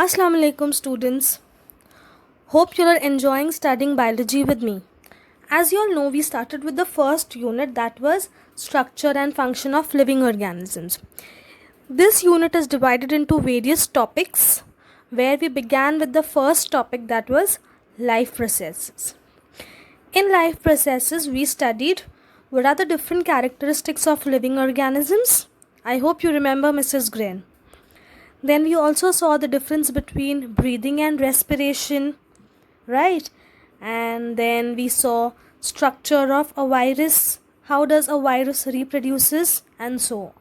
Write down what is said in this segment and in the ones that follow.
Assalamu alaikum students. Hope you are enjoying studying biology with me. As you all know, we started with the first unit, that was structure and function of living organisms. This unit is divided into various topics where we began with the first topic, that was life processes. In life processes, we studied what are the different characteristics of living organisms. I hope you remember Mrs. Grain. Then we also saw the difference between breathing and respiration, right? And then we saw structure of a virus, how does a virus reproduces, and so on.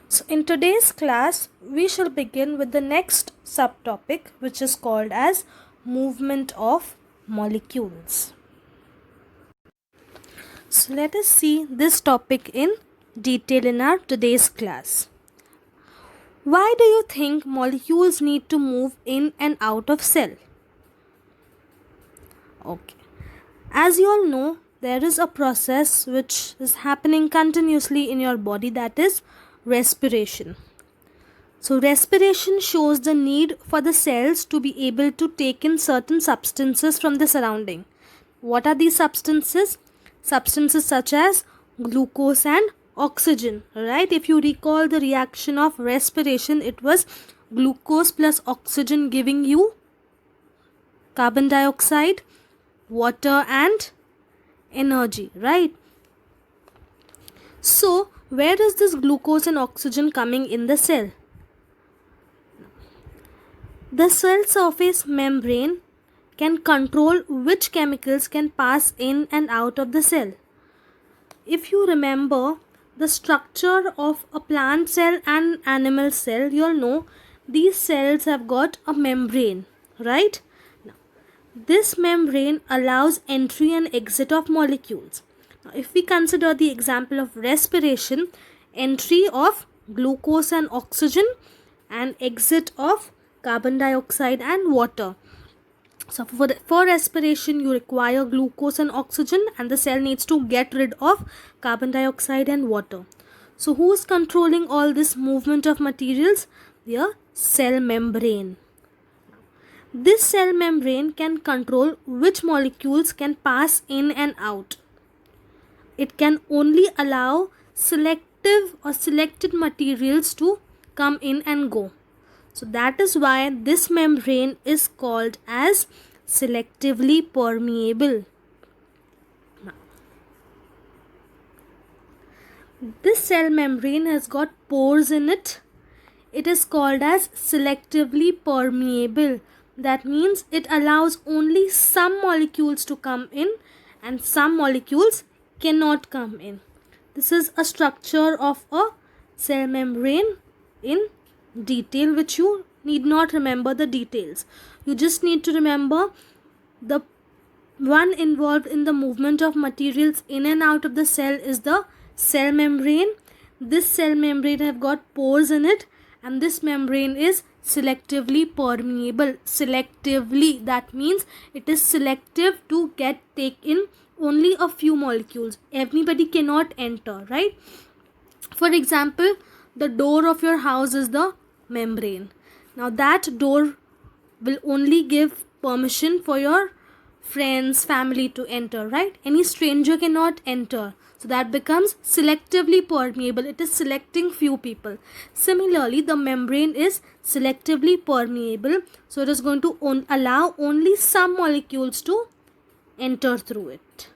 So in today's class, we shall begin with the next subtopic, which is called as movement of molecules. So let us see this topic in detail in our today's class. Why do you think molecules need to move in and out of cell? Okay. As you all know, there is a process which is happening continuously in your body, that is respiration. So respiration shows the need for the cells to be able to take in certain substances from the surrounding. What are these substances? Substances such as glucose and oxygen, right? If you recall the reaction of respiration, it was glucose plus oxygen giving you carbon dioxide, water and energy, right? So where is this glucose and oxygen coming in the cell? The cell surface membrane can control which chemicals can pass in and out of the cell. If you remember the structure of a plant cell and animal cell, you'll know these cells have got a membrane, right? Now, this membrane allows entry and exit of molecules. Now, if we consider the example of respiration, entry of glucose and oxygen and exit of carbon dioxide and water. So for respiration, you require glucose and oxygen, and the cell needs to get rid of carbon dioxide and water. So who is controlling all this movement of materials? The cell membrane. This cell membrane can control which molecules can pass in and out. It can only allow selective or selected materials to come in and go. So that is why this membrane is called as selectively permeable. This cell membrane has got pores in it. It is called as selectively permeable. That means it allows only some molecules to come in and some molecules cannot come in. This is a structure of a cell membrane in detail, which you need not remember the details. You just need to remember the one involved in the movement of materials in and out of the cell is the cell membrane. This cell membrane have got pores in it, and this membrane is selectively permeable. Selectively, that means it is selective to take in only a few molecules. Everybody cannot enter, right? For example, the door of your house is the membrane. Now that door will only give permission for your friends, family to enter, right? Any stranger cannot enter. So that becomes selectively permeable. It is selecting few people. Similarly, the membrane is selectively permeable. So it is going to allow only some molecules to enter through it.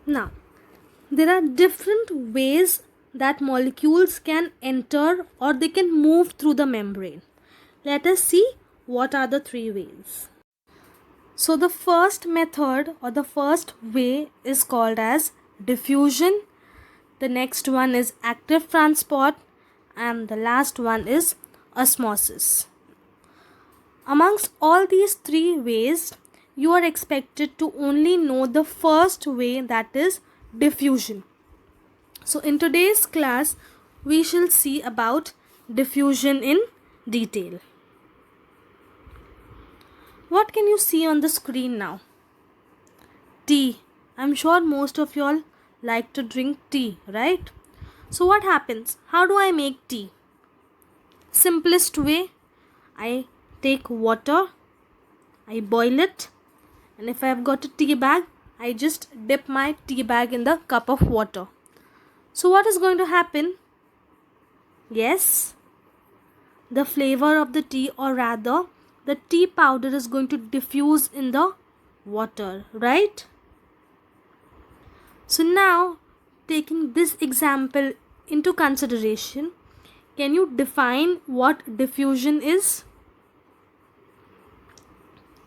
Now, there are different ways that molecules can enter or they can move through the membrane. Let us see what are the three ways. So the first method or the first way is called as diffusion. The next one is active transport, and the last one is osmosis. Amongst all these three ways, you are expected to only know the first way, that is diffusion. So in today's class, we shall see about diffusion in detail. What can you see on the screen now? Tea. I'm sure most of you all like to drink tea, right? So what happens? How do I make tea? Simplest way, I take water, I boil it, and if I have got a tea bag, I just dip my tea bag in the cup of water. So what is going to happen? Yes, the flavor of the tea, or rather the tea powder, is going to diffuse in the water, right? So now, taking this example into consideration, can you define what diffusion is?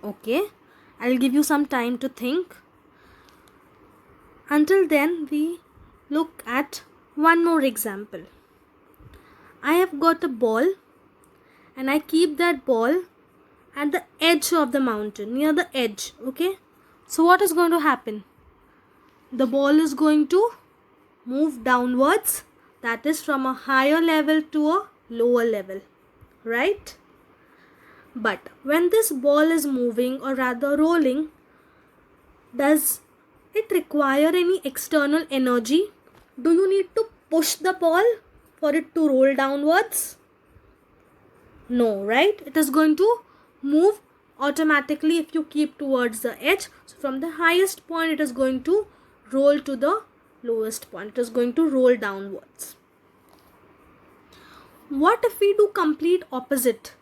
Okay, I'll give you some time to think. Until then, we look at one more example. I have got a ball and I keep that ball at the edge of the mountain, near the edge. Okay, so what is going to happen? The ball is going to move downwards, that is from a higher level to a lower level, right? But when this ball is moving, or rather rolling, does it require any external energy? Do you need to push the ball for it to roll downwards? No, right? It is going to move automatically if you keep towards the edge. So from the highest point, it is going to roll to the lowest point. It is going to roll downwards. What if we do complete opposite?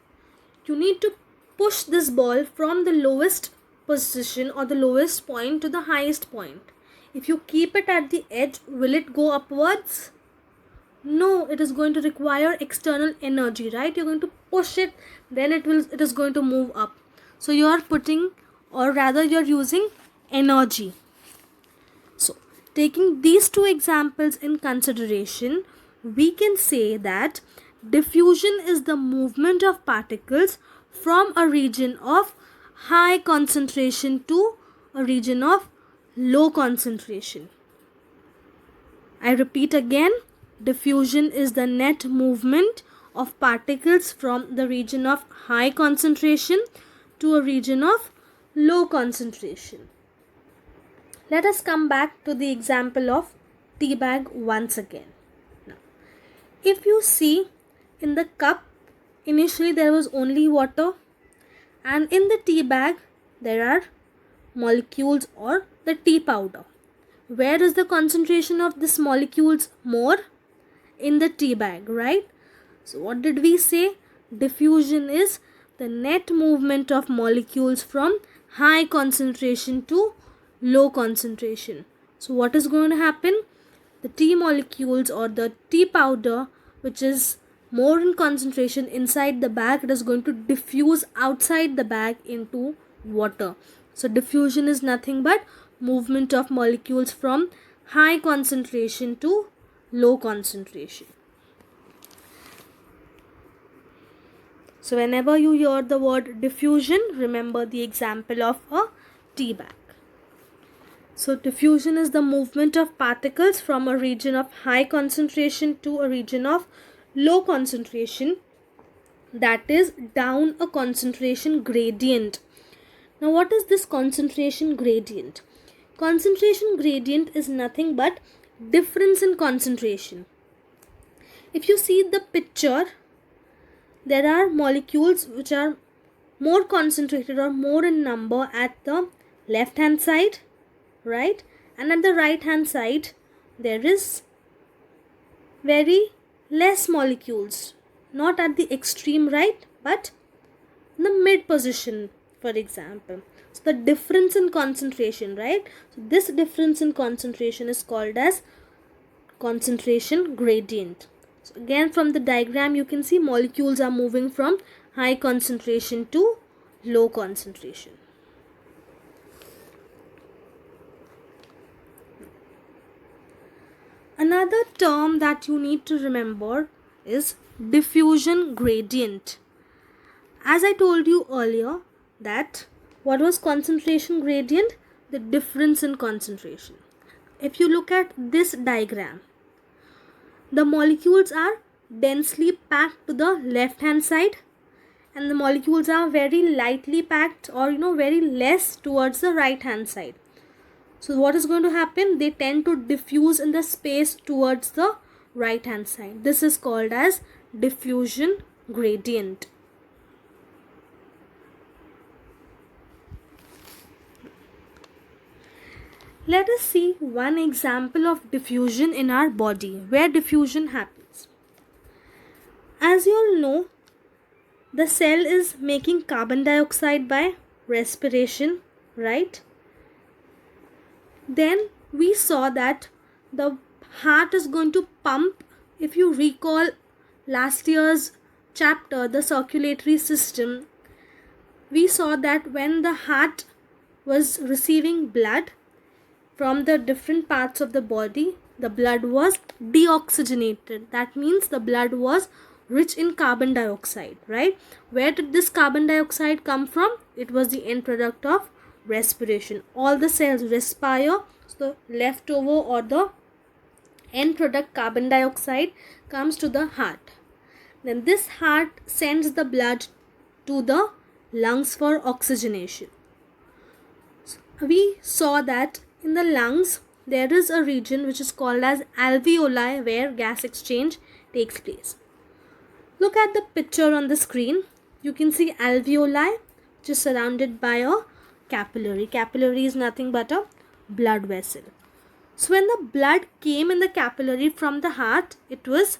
You need to push this ball from the lowest position or the lowest point to the highest point. If you keep it at the edge, will it go upwards? No, it is going to require external energy, right? You're going to push it, then it is going to move up. So you are putting, or rather you're using energy. So taking these two examples in consideration, we can say that diffusion is the movement of particles from a region of high concentration to a region of low concentration. I repeat again, diffusion is the net movement of particles from the region of high concentration to a region of low concentration. Let us come back to the example of tea bag once again. Now, if you see in the cup, initially there was only water, and in the tea bag there are molecules or the tea powder. Where is the concentration of this molecules more? In the tea bag, right? So what did we say? Diffusion is the net movement of molecules from high concentration to low concentration. So what is going to happen? The tea molecules or the tea powder, which is more in concentration inside the bag, it is going to diffuse outside the bag into water. So diffusion is nothing but movement of molecules from high concentration to low concentration. So whenever you hear the word diffusion, remember the example of a tea bag. So diffusion is the movement of particles from a region of high concentration to a region of low concentration, that is down a concentration gradient. Now what is this concentration gradient? Concentration gradient is nothing but difference in concentration. If you see the picture, there are molecules which are more concentrated or more in number at the left hand side, right? And at the right hand side there is very less molecules, not at the extreme right but in the mid position, for example. So the difference in concentration, right? So this difference in concentration is called as concentration gradient. So again, from the diagram you can see molecules are moving from high concentration to low concentration. Another term that you need to remember is diffusion gradient. As I told you earlier that what was concentration gradient? The difference in concentration. If you look at this diagram, the molecules are densely packed to the left hand side and the molecules are very lightly packed or very less towards the right hand side. So what is going to happen? They tend to diffuse in the space towards the right hand side. This is called as diffusion gradient. Let us see one example of diffusion in our body, where diffusion happens. As you all know, the cell is making carbon dioxide by respiration, right? Then we saw that the heart is going to pump. If you recall last year's chapter, the circulatory system, we saw that when the heart was receiving blood from the different parts of the body, the blood was deoxygenated. That means the blood was rich in carbon dioxide, right? Where did this carbon dioxide come from? It was the end product of respiration. All the cells respire, so the leftover or the end product carbon dioxide comes to the heart. Then this heart sends the blood to the lungs for oxygenation. We saw that in the lungs there is a region which is called as alveoli, where gas exchange takes place. Look at the picture on the screen. You can see alveoli, which is surrounded by a capillary. Capillary is nothing but a blood vessel. So when the blood came in the capillary from the heart, it was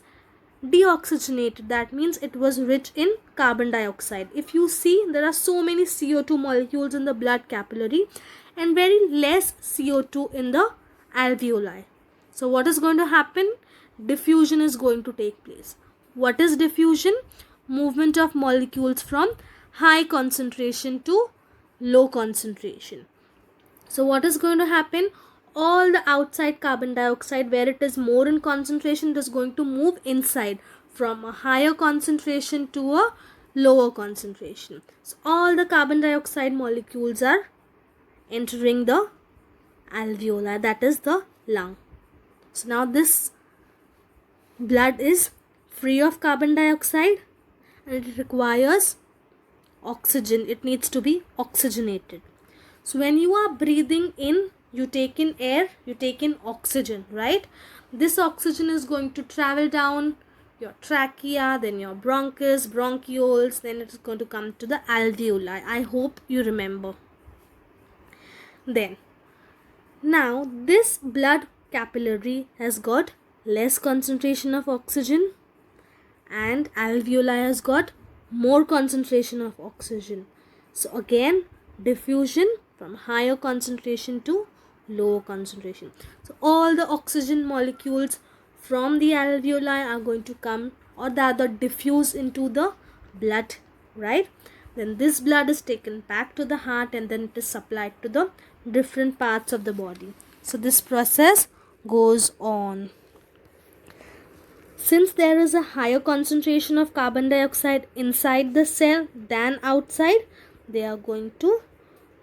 deoxygenated. That means it was rich in carbon dioxide. If you see, there are so many CO2 molecules in the blood capillary and very less CO2 in the alveoli. So what is going to happen? Diffusion is going to take place. What is diffusion? Movement of molecules from high concentration to low concentration. So what is going to happen? All the outside carbon dioxide, where it is more in concentration, it is going to move inside from a higher concentration to a lower concentration. So all the carbon dioxide molecules are entering the alveoli, that is the lung. So now this blood is free of carbon dioxide and it requires oxygen. It needs to be oxygenated. So when you are breathing in, you take in air, you take in oxygen, right? This oxygen is going to travel down your trachea, then your bronchus, bronchioles, then it is going to come to the alveoli. I hope you remember. Then, now this blood capillary has got less concentration of oxygen and alveoli has got more concentration of oxygen. So again, diffusion from higher concentration to lower concentration. So all the oxygen molecules from the alveoli are going to come, or rather diffuse into the blood, right? Then this blood is taken back to the heart and then it is supplied to the different parts of the body. So this process goes on. Since there is a higher concentration of carbon dioxide inside the cell than outside, they are going to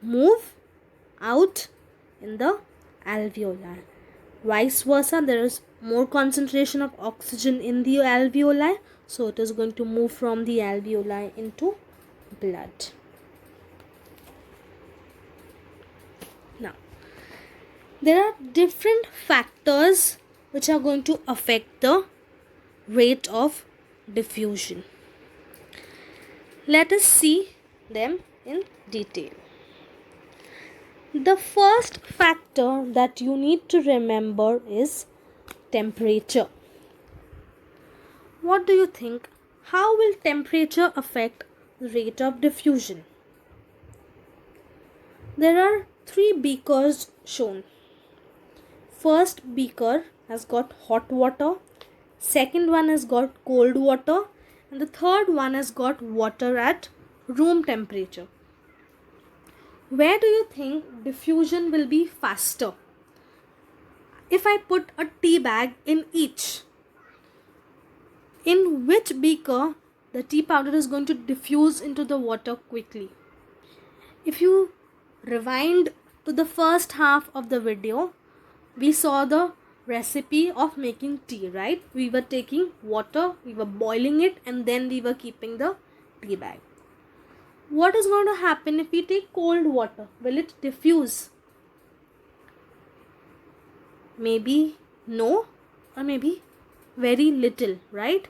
move out in the alveoli. Vice versa, there is more concentration of oxygen in the alveoli, so it is going to move from the alveoli into blood. Now, there are different factors which are going to affect the rate of diffusion. Let us see them in detail. The first factor that you need to remember is temperature. What do you think? How will temperature affect the rate of diffusion? There are 3 beakers shown. First beaker has got hot water, second one has got cold water, and the third one has got water at room temperature. Where do you think diffusion will be faster? If I put a tea bag in each, in which beaker the tea powder is going to diffuse into the water quickly? If you rewind to the first half of the video, we saw the recipe of making tea, right? We were taking water, we were boiling it, and then we were keeping the tea bag. What is going to happen if we take cold water? Will it diffuse? Maybe no, or maybe very little, right?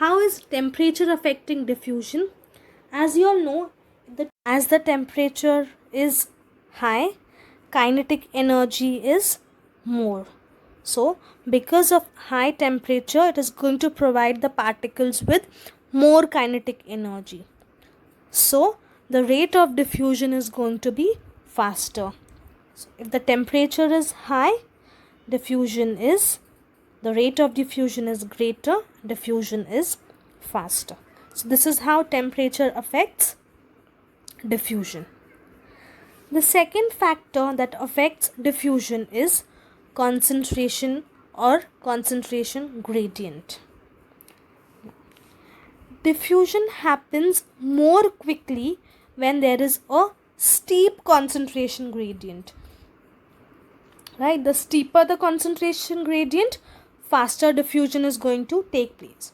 How is temperature affecting diffusion? As you all know, as the temperature is high, kinetic energy is more. So, because of high temperature, it is going to provide the particles with more kinetic energy. So, the rate of diffusion is going to be faster. So, if the temperature is high, the rate of diffusion is greater, diffusion is faster. So, this is how temperature affects diffusion. The second factor that affects diffusion is concentration or concentration gradient. Diffusion happens more quickly when there is a steep concentration gradient. Right? The steeper the concentration gradient, faster diffusion is going to take place.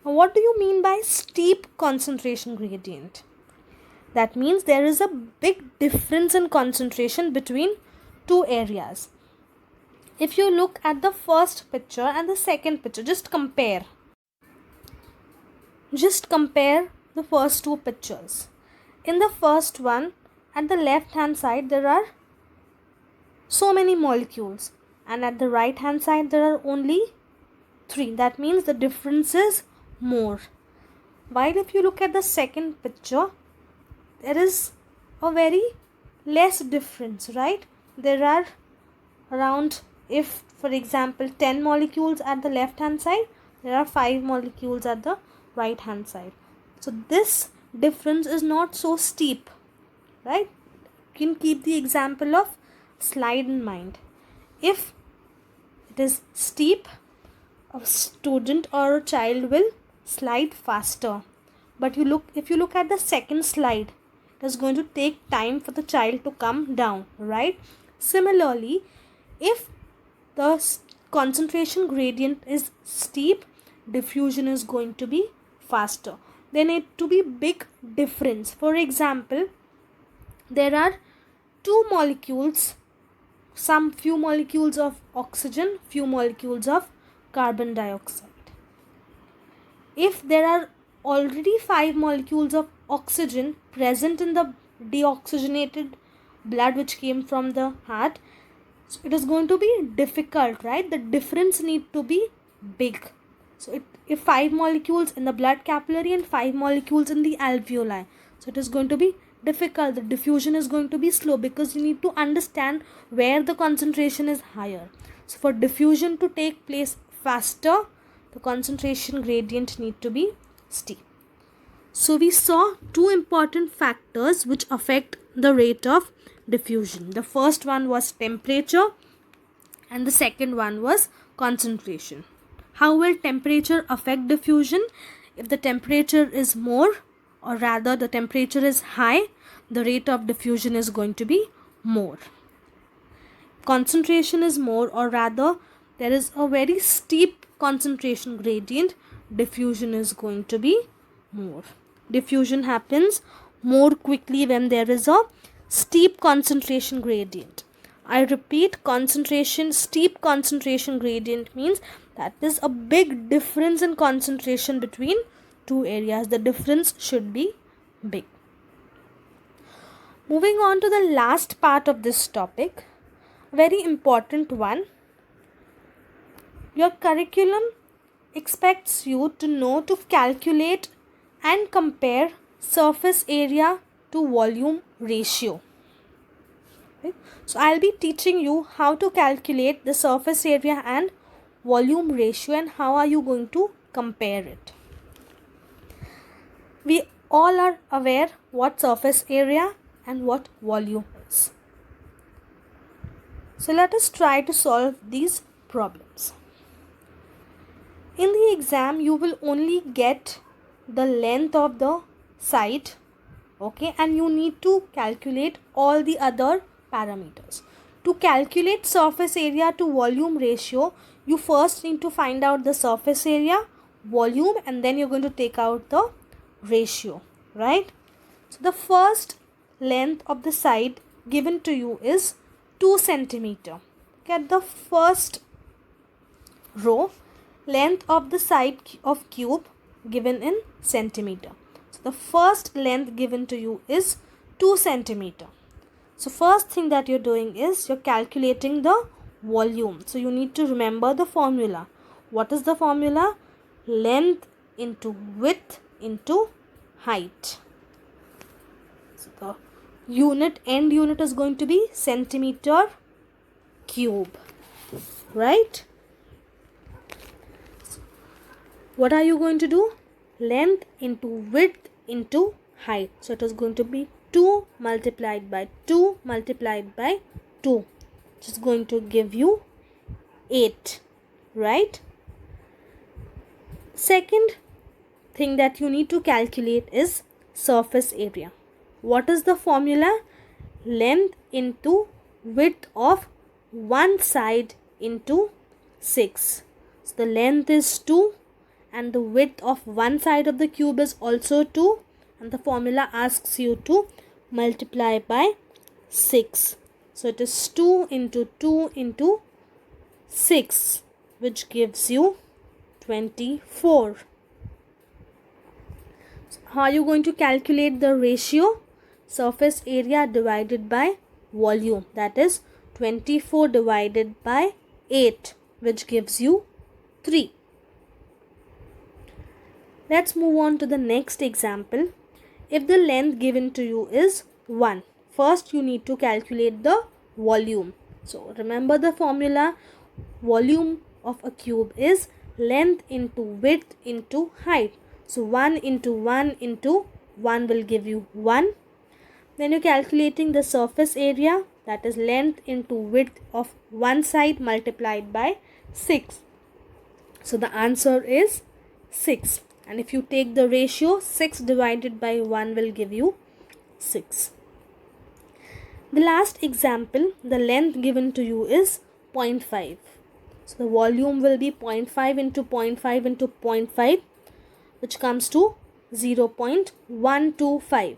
Now, what do you mean by steep concentration gradient? That means there is a big difference in concentration between two areas. If you look at the first picture and the second picture, just compare. Just compare the first two pictures. In the first one, at the left hand side, there are so many molecules, and at the right hand side, there are only 3. That means the difference is more. While if you look at the second picture, there is a very less difference, right? There are around, if for example 10 molecules at the left hand side, there are 5 molecules at the right hand side. So this difference is not so steep, right? You can keep the example of slide in mind. If it is steep, a student or a child will slide faster. But if you look at the second slide, it is going to take time for the child to come down, right? Similarly, if the concentration gradient is steep, diffusion is going to be faster. There need to be big difference. For example, there are 2 molecules, few molecules of oxygen, few molecules of carbon dioxide. If there are already 5 molecules of oxygen present in the deoxygenated blood which came from the heart, so it is going to be difficult, right? The difference need to be big. So if 5 molecules in the blood capillary and 5 molecules in the alveoli, so it is going to be difficult. The diffusion is going to be slow because you need to understand where the concentration is higher. So for diffusion to take place faster, the concentration gradient need to be steep. So we saw 2 important factors which affect the rate of diffusion. The first one was temperature and the second one was concentration. How will temperature affect diffusion? If the temperature is more, or rather the temperature is high, the rate of diffusion is going to be more. Concentration is more, or rather there is a very steep concentration gradient, diffusion is going to be more. Diffusion happens more quickly when there is a steep concentration gradient. I repeat, steep concentration gradient means that is a big difference in concentration between two areas. The difference should be big. Moving on to the last part of this topic, very important one. Your curriculum expects you to know to calculate and compare surface area to volume ratio. Okay. So I'll be teaching you how to calculate the surface area and volume ratio and how are you going to compare it. We all are aware what surface area and what volume is. So let us try to solve these problems. In the exam, you will only get the length of the site, okay, and you need to calculate all the other parameters. To calculate surface area to volume ratio, you first need to find out the surface area, volume, and then you're going to take out the ratio, right? So the first length of the side given to you is 2 centimeter. Get the first row, length of the side of cube given in centimeter. So the first length given to you is 2 centimeter. So first thing that you're doing is you're calculating the volume. So you need to remember the formula. What is the formula? Length into width into height. So the end unit is going to be centimeter cube, right? So what are you going to do? Length into width into height. So it is going to be 2 multiplied by 2 multiplied by 2, which is going to give you 8, right? Second thing that you need to calculate is surface area. What is the formula? Length into width of one side into 6. So the length is 2 and the width of one side of the cube is also 2, and the formula asks you to multiply by 6. So it is 2 into 2 into 6, which gives you 24. So how are you going to calculate the ratio? Surface area divided by volume, that is 24 divided by 8, which gives you 3. Let's move on to the next example. If the length given to you is 1, first you need to calculate the volume. So remember the formula. Volume of a cube is length into width into height. So 1 into 1 into 1 will give you 1. Then you're calculating the surface area, that is length into width of one side multiplied by 6. So the answer is 6. And if you take the ratio, 6 divided by 1 will give you 6. The last example, the length given to you is 0.5. So the volume will be 0.5 into 0.5 into 0.5, which comes to 0.125.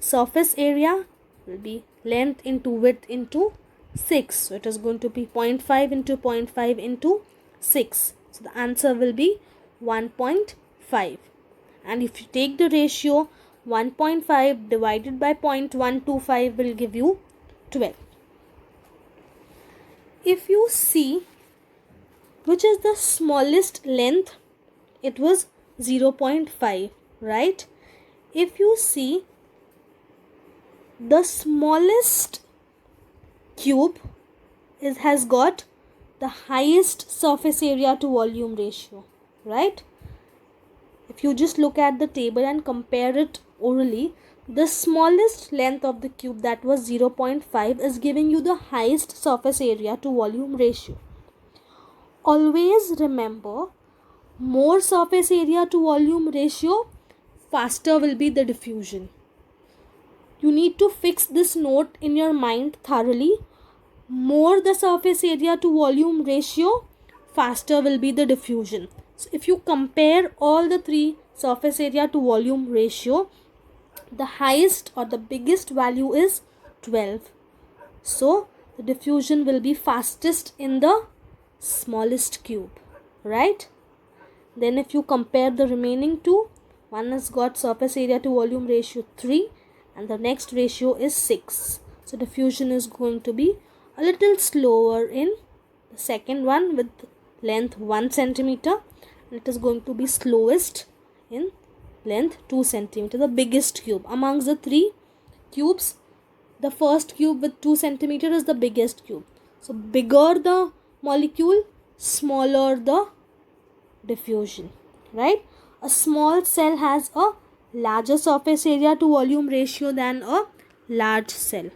Surface area will be length into width into 6. So it is going to be 0.5 into 0.5 into 6. So the answer will be 1.5. And if you take the ratio, 1.5 divided by 0.125 will give you 12. If you see which is the smallest length, it was 0.5, right? If you see the smallest cube has got the highest surface area to volume ratio, right? If you just look at the table and compare it orally, the smallest length of the cube, that was 0.5, is giving you the highest surface area to volume ratio. Always remember, more surface area to volume ratio, faster will be the diffusion. You need to fix this note in your mind thoroughly. More the surface area to volume ratio, faster will be the diffusion. So if you compare all the three surface area to volume ratio, the highest or the biggest value is 12. So the diffusion will be fastest in the smallest cube, right? Then if you compare the remaining two, one has got surface area to volume ratio 3 and the next ratio is 6. So diffusion is going to be a little slower in the second one with length 1 centimeter, and it is going to be slowest in length 2 centimeter, the biggest cube. Amongst the three cubes, the first cube with 2 centimeter is the biggest cube. So bigger the molecule, smaller the diffusion, right? A small cell has a larger surface area to volume ratio than a large cell.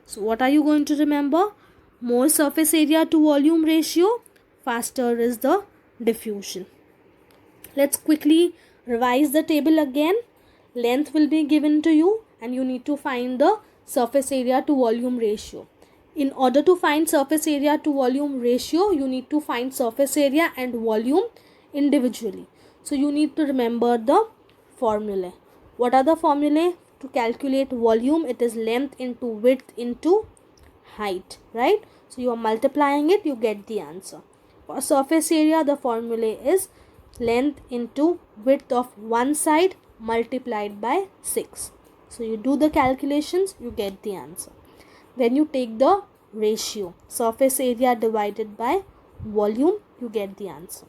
So what are you going to remember? More surface area to volume ratio, faster is the diffusion. Let's quickly revise the table again. Length will be given to you and you need to find the surface area to volume ratio. In order to find surface area to volume ratio, you need to find surface area and volume individually. So you need to remember the formulae. What are the formulae to calculate volume? It is length into width into height, right? So you are multiplying it, you get the answer. For surface area, the formula is length into width of one side multiplied by 6. So you do the calculations, you get the answer. Then you take the ratio, surface area divided by volume, you get the answer.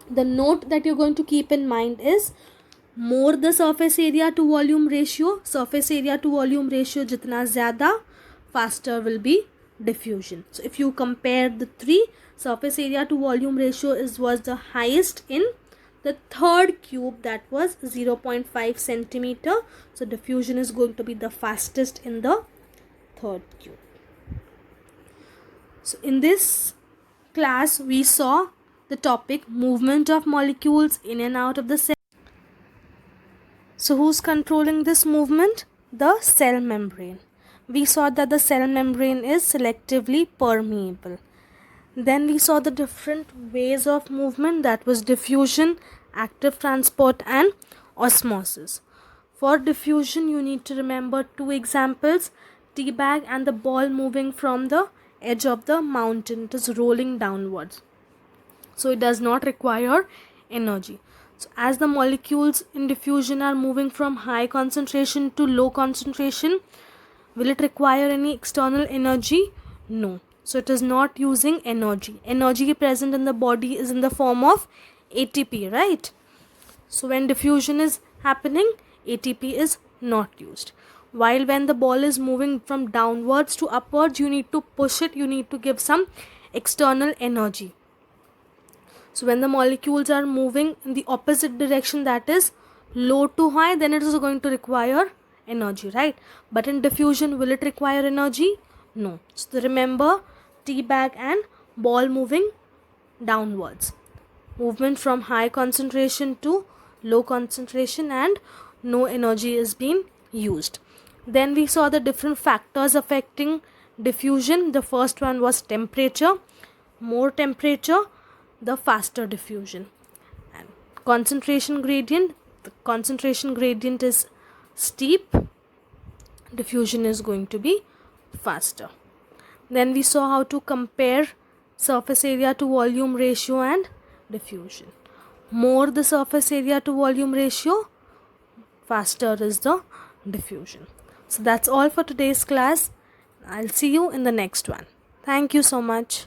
The note that you're going to keep in mind is, more the surface area to volume ratio jitna zyada, faster will be diffusion. So if you compare the three, surface area to volume ratio was the highest in the third cube, that was 0.5 centimeter. So diffusion is going to be the fastest in the third cube. So in this class we saw the topic movement of molecules in and out of the cell. So who's controlling this movement? The cell membrane. We saw that the cell membrane is selectively permeable. Then we saw the different ways of movement, that was diffusion, active transport and osmosis. For diffusion you need to remember two examples, tea bag and the ball moving from the edge of the mountain. It is rolling downwards. So it does not require energy. So as the molecules in diffusion are moving from high concentration to low concentration, will it require any external energy? No. So it is not using energy. Energy present in the body is in the form of ATP, right? So when diffusion is happening, ATP is not used. While when the ball is moving from downwards to upwards, you need to push it, you need to give some external energy. So when the molecules are moving in the opposite direction, that is low to high, then it is going to require energy, right? But in diffusion, will it require energy? No. So remember, tea bag and ball moving downwards. Movement from high concentration to low concentration and no energy is being used. Then we saw the different factors affecting diffusion. The first one was temperature. More temperature, the faster diffusion. And concentration gradient, the concentration gradient is steep, diffusion is going to be faster. Then we saw how to compare surface area to volume ratio and diffusion. More the surface area to volume ratio, faster is the diffusion. So that's all for today's class. I'll see you in the next one. Thank you so much.